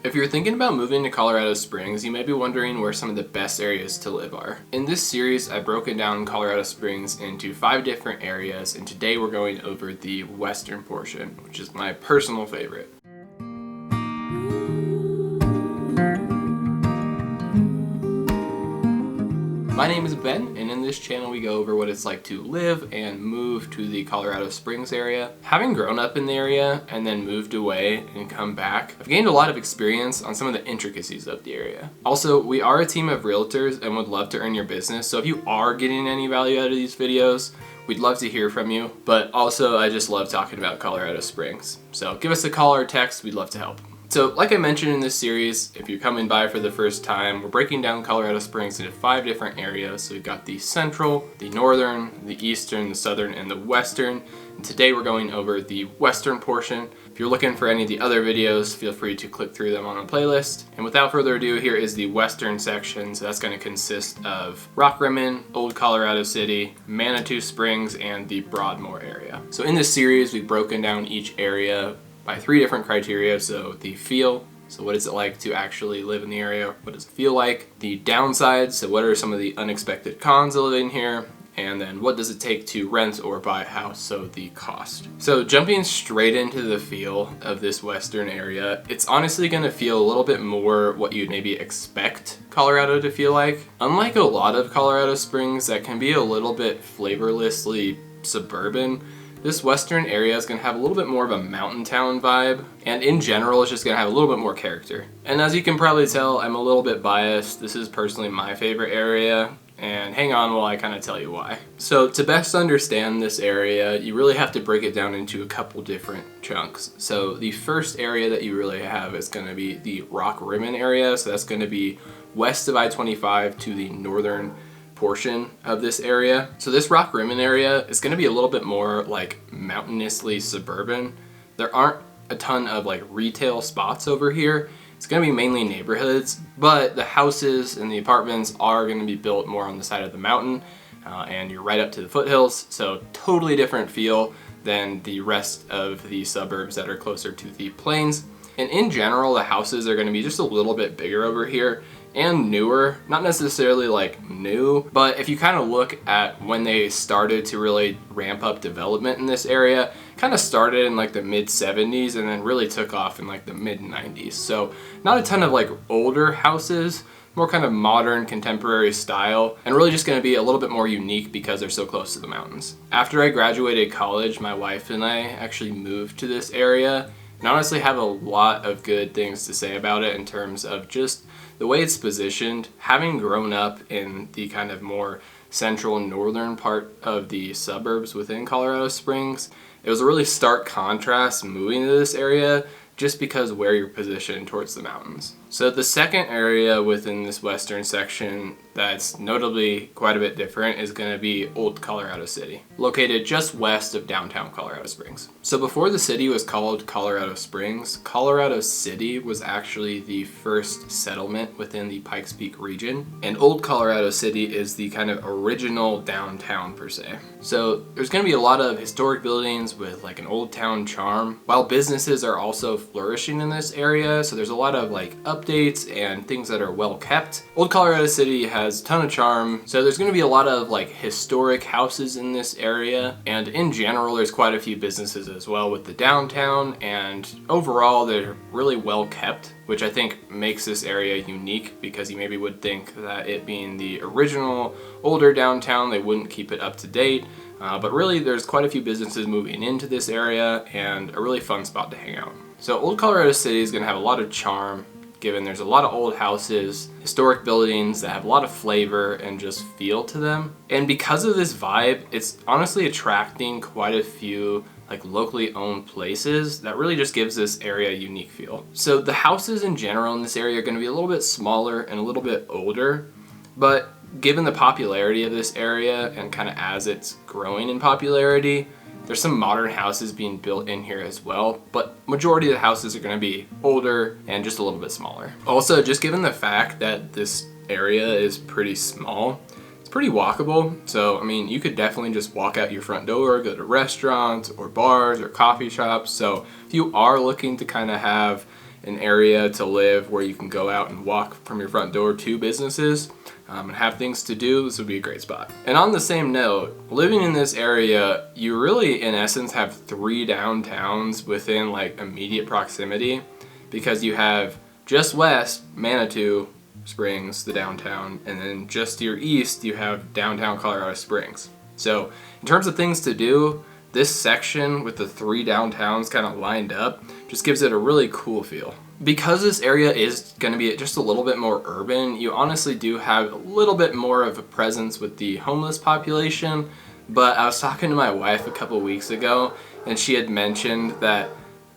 If you're thinking about moving to Colorado Springs, you may be wondering where some of the best areas to live are. In this series, I've broken down Colorado Springs into 5 different areas, and today we're going over the western portion, which is my personal favorite. My name is Ben, and in this channel we go over what it's like to live and move to the Colorado Springs area. Having grown up in the area and then moved away and come back, I've gained a lot of experience on some of the intricacies of the area. Also, we are a team of realtors and would love to earn your business, so if you are getting any value out of these videos, we'd love to hear from you. But also, I just love talking about Colorado Springs. So give us a call or text, we'd love to help. So like I mentioned in this series, if you're coming by for the first time, we're breaking down Colorado Springs into 5 different areas. So we've got the central, the northern, the eastern, the southern, and the western. And today we're going over the western portion. If you're looking for any of the other videos, feel free to click through them on a playlist. And without further ado, here is the western section. So that's going to consist of Rock Rimmon, Old Colorado City, Manitou Springs, and the Broadmoor area. So in this series, we've broken down each area by 3 different criteria. So the feel, so what is it like to actually live in the area? What does it feel like? The downsides, so what are some of the unexpected cons of living here? And then what does it take to rent or buy a house, so the cost. So jumping straight into the feel of this western area, it's honestly gonna feel a little bit more what you'd maybe expect Colorado to feel like. Unlike a lot of Colorado Springs that can be a little bit flavorlessly suburban, this western area is going to have a little bit more of a mountain town vibe, and in general it's just going to have a little bit more character. And as you can probably tell, I'm a little bit biased. This is personally my favorite area, and hang on while I kind of tell you why. So to best understand this area, you really have to break it down into a couple different chunks. So the first area that you really have is going to be the Rock Rimmon area, so that's going to be west of I-25 to the northern portion of this area. So this Rock Rimmon area is going to be a little bit more like mountainously suburban. There aren't a ton of like retail spots over here. It's going to be mainly neighborhoods, but the houses and the apartments are going to be built more on the side of the mountain, and you're right up to the foothills, so totally different feel than the rest of the suburbs that are closer to the plains. And in general, the houses are going to be just a little bit bigger over here and newer. Not necessarily like new, but if you kind of look at when they started to really ramp up development in this area, kind of started in like the mid 70s and then really took off in like the mid 90s. So not a ton of like older houses, more kind of modern contemporary style, and really just going to be a little bit more unique because they're so close to the mountains. After I graduated college, my wife and I actually moved to this area, and honestly have a lot of good things to say about it in terms of just the way it's positioned. Having grown up in the kind of more central northern part of the suburbs within Colorado Springs, it was a really stark contrast moving to this area just because where you're positioned towards the mountains. So the second area within this western section that's notably quite a bit different is going to be Old Colorado City, located just west of downtown Colorado Springs. So before the city was called Colorado Springs, Colorado City was actually the first settlement within the Pikes Peak region, and Old Colorado City is the kind of original downtown per se. So there's going to be a lot of historic buildings with like an old town charm, while businesses are also flourishing in this area, so there's a lot of like updates and things that are well kept. Old Colorado City has a ton of charm, so there's going to be a lot of like historic houses in this area, and in general there's quite a few businesses as well with the downtown, and overall they're really well kept, which I think makes this area unique because you maybe would think that it being the original older downtown they wouldn't keep it up to date. But really there's quite a few businesses moving into this area and a really fun spot to hang out. So Old Colorado City is going to have a lot of charm, given there's a lot of old houses, historic buildings that have a lot of flavor and just feel to them. And because of this vibe, it's honestly attracting quite a few like locally owned places that really just gives this area a unique feel. So the houses in general in this area are going to be a little bit smaller and a little bit older, but given the popularity of this area and kind of as it's growing in popularity, there's some modern houses being built in here as well, but majority of the houses are going to be older and just a little bit smaller. Also, just given the fact that this area is pretty small, it's pretty walkable. So, I mean, you could definitely just walk out your front door, go to restaurants or bars or coffee shops. So if you are looking to kind of have an area to live where you can go out and walk from your front door to businesses and have things to do, this would be a great spot. And on the same note, living in this area, you really in essence have 3 downtowns within like immediate proximity, because you have just west Manitou Springs, the downtown, and then just to your east you have downtown Colorado Springs. So in terms of things to do, this section with the 3 downtowns kind of lined up just gives it a really cool feel. Because this area is going to be just a little bit more urban, you honestly do have a little bit more of a presence with the homeless population. But I was talking to my wife a couple weeks ago, and she had mentioned that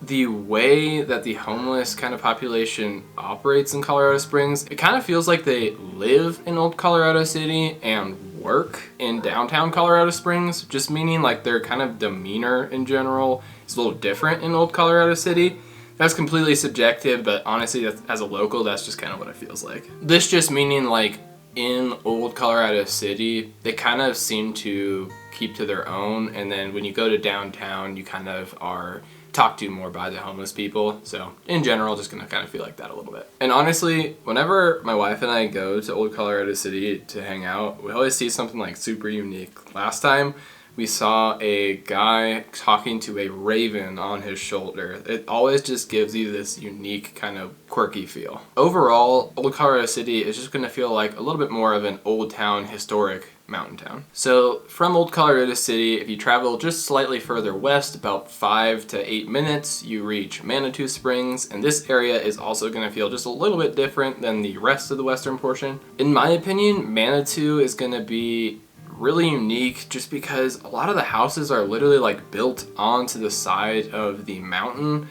the way that the homeless kind of population operates in Colorado Springs, it kind of feels like they live in Old Colorado City and work in downtown Colorado Springs, just meaning like their kind of demeanor in general is a little different in Old Colorado City. That's completely subjective, but honestly, as a local, that's just kind of what it feels like. This just meaning like in Old Colorado City, they kind of seem to keep to their own, and then when you go to downtown, you kind of are talked to more by the homeless people. So in general, just gonna kind of feel like that a little bit. And honestly, whenever my wife and I go to Old Colorado City to hang out, we always see something like super unique. Last time we saw a guy talking to a raven on his shoulder. It always just gives you this unique kind of quirky feel. Overall, Old Colorado City is just gonna feel like a little bit more of an old town, historic mountain town. So from Old Colorado City, if you travel just slightly further west, about 5 to 8 minutes, you reach Manitou Springs, and this area is also going to feel just a little bit different than the rest of the western portion. In my opinion, Manitou is going to be really unique just because a lot of the houses are literally like built onto the side of the mountain.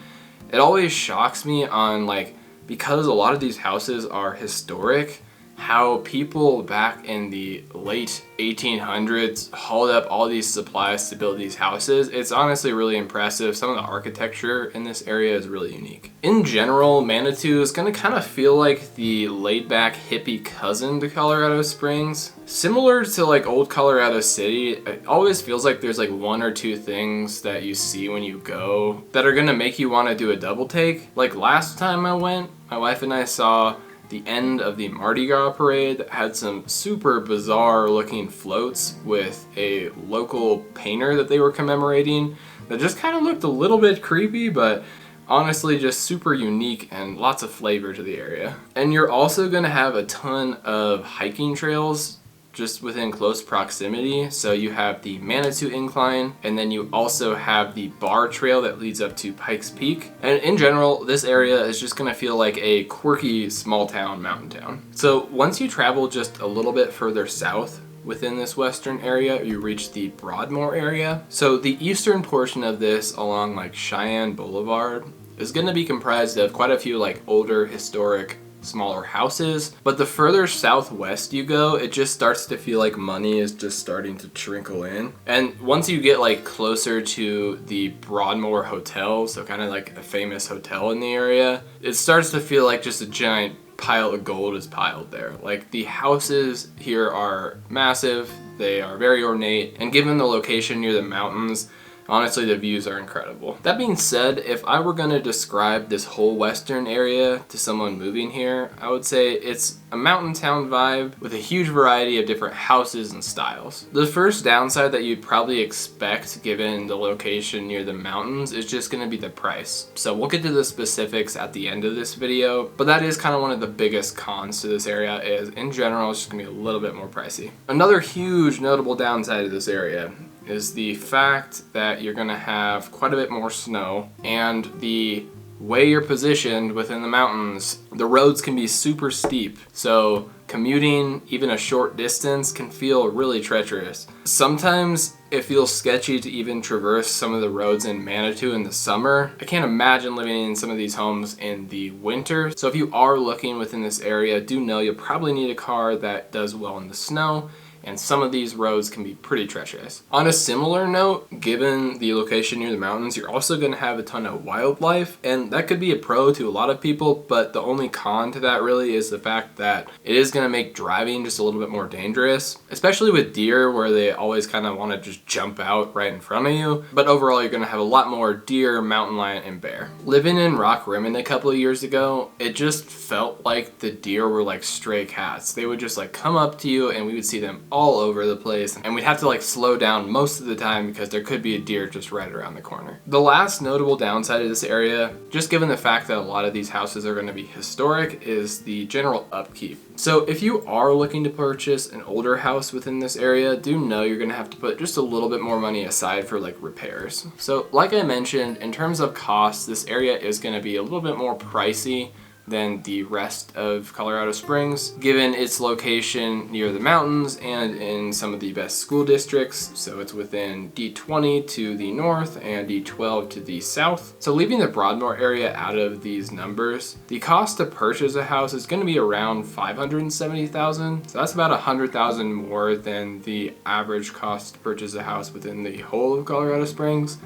It always shocks me on like, because a lot of these houses are historic, how people back in the late 1800s hauled up all these supplies to build these houses. It's honestly really impressive. Some of the architecture in this area is really unique. In general, Manitou is going to kind of feel like the laid-back hippie cousin to Colorado Springs. Similar to like Old Colorado City, it always feels like there's like 1 or 2 things that you see when you go that are going to make you want to do a double take. Like last time I went, my wife and I saw the end of the Mardi Gras parade that had some super bizarre looking floats with a local painter that they were commemorating that just kind of looked a little bit creepy, but honestly just super unique and lots of flavor to the area. And you're also going to have a ton of hiking trails just within close proximity. So you have the Manitou Incline, and then you also have the bar trail that leads up to Pikes Peak. And in general, this area is just gonna feel like a quirky small town, mountain town. So once you travel just a little bit further south within this western area, you reach the Broadmoor area. So the eastern portion of this along like Cheyenne Boulevard is gonna be comprised of quite a few like older historic smaller houses, but the further southwest you go, it just starts to feel like money is just starting to trickle in. And once you get like closer to the Broadmoor Hotel, so kind of like a famous hotel in the area, it starts to feel like just a giant pile of gold is piled there. Like the houses here are massive, they are very ornate, and given the location near the mountains, honestly, the views are incredible. That being said, if I were going to describe this whole western area to someone moving here, I would say it's a mountain town vibe with a huge variety of different houses and styles. The first downside that you'd probably expect given the location near the mountains is just going to be the price. So we'll get to the specifics at the end of this video, but that is kind of one of the biggest cons to this area is in general it's just going to be a little bit more pricey. Another huge notable downside of this area is the fact that you're gonna have quite a bit more snow, and the way you're positioned within the mountains, the roads can be super steep. So commuting even a short distance can feel really treacherous. Sometimes it feels sketchy to even traverse some of the roads in Manitou in the summer. I can't imagine living in some of these homes in the winter. So if you are looking within this area, do know you'll probably need a car that does well in the snow and some of these roads can be pretty treacherous. On a similar note, given the location near the mountains, you're also going to have a ton of wildlife, and that could be a pro to a lot of people, but the only con to that really is the fact that it is going to make driving just a little bit more dangerous, especially with deer where they always kind of want to just jump out right in front of you. But overall, you're going to have a lot more deer, mountain lion, and bear. Living in Rock Rimmon a couple of years ago, it just felt like the deer were like stray cats. They would just like come up to you and we would see them all over the place, and we'd have to like slow down most of the time because there could be a deer just right around the corner. The last notable downside of this area, just given the fact that a lot of these houses are going to be historic, is the general upkeep. So if you are looking to purchase an older house within this area, do know you're going to have to put just a little bit more money aside for like repairs. So like I mentioned, in terms of cost, this area is going to be a little bit more pricey than the rest of Colorado Springs, given its location near the mountains and in some of the best school districts. So it's within D20 to the north and D12 to the south. So leaving the Broadmoor area out of these numbers, the cost to purchase a house is going to be around $570,000. So that's about $100,000 more than the average cost to purchase a house within the whole of Colorado Springs.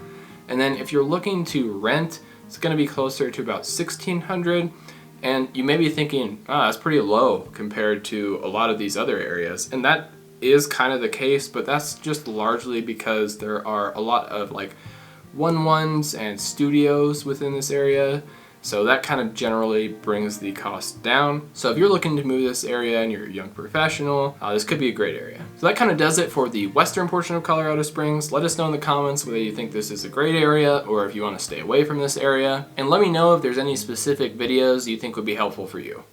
And then if you're looking to rent, it's going to be closer to about $1,600. And you may be thinking, that's pretty low compared to a lot of these other areas. And that is kind of the case, but that's just largely because there are a lot of like 1-1s and studios within this area. So that kind of generally brings the cost down. So if you're looking to move this area and you're a young professional, this could be a great area. So that kind of does it for the western portion of Colorado Springs. Let us know in the comments whether you think this is a great area or if you want to stay away from this area. And let me know if there's any specific videos you think would be helpful for you.